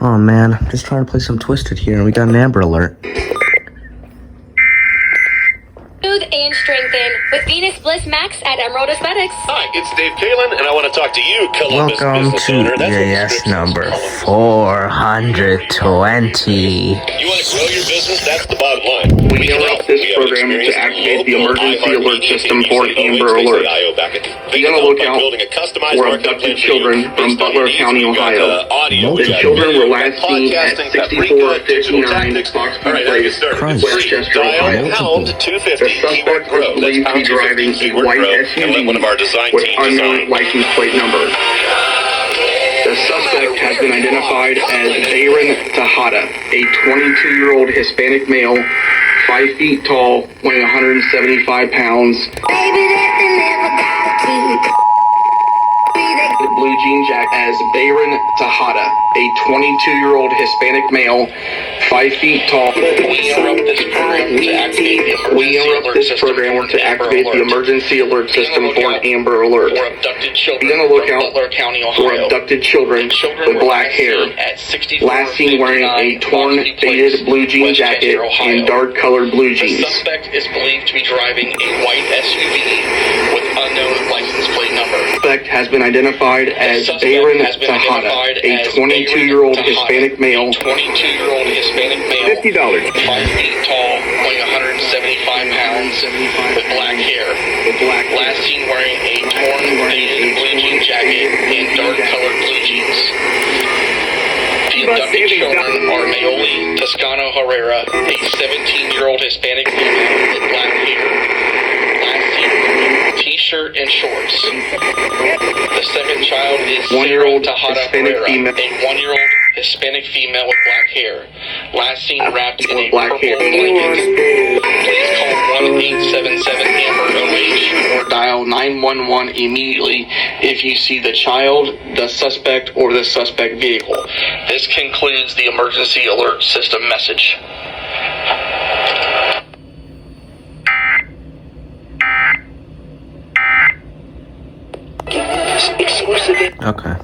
Oh man, I'm just trying to play some Twisted here, and we got an Amber Alert. Smooth and strengthen with Venus Bliss Max at Emerald Aesthetics. Hi, it's Dave Kalin, and I want to talk to you, Columbus Welcome business to owner. That's what the EAS script number says. 420. You want to grow your business? That's the bottom line. We interrupt this program to activate the emergency alert system for Amber Alert. Be on the lookout for abducted children from Butler County, Ohio. The children were last seen at 6459 Fox Place, Westchester, Ohio. Pound 250 The suspect was believed to be driving a white SUV one of our design with teams unknown license plate number. The suspect has been identified as Bayron Tejada, a 22-year-old Hispanic male, 5 feet tall, weighing 175 pounds. The blue jean jacket as Bayron Tejada, a 22-year-old Hispanic male, 5 feet tall. We interrupt this program to activate the emergency alert system for an Amber Alert. Be on the lookout for abducted children with black hair, last seen wearing a torn, faded blue jean jacket and dark-colored blue jeans. The suspect is believed to be driving a white SUV with unknown license plate number. The suspect has been identified as Bayron Tejada, a 22-year-old Hispanic male, $50. 5 feet tall, weighing 175 pounds, with black hair. Last seen wearing a torn, faded blue jean jacket and dark-colored blue jeans. The abducted children are Maoli Toscano Herrera, a 17-year-old Hispanic female with black hair. Last seen wearing a t-shirt and shorts. The second child is One-year-old Tejada Hispanic Herrera, female. a 1-year-old Hispanic female with black hair. Last seen wrapped in a black purple hair. blanket. Please call 1-877-AMBER-OH or dial 911 immediately if you see the child, the suspect, or the suspect vehicle. This concludes the emergency alert system message. Okay.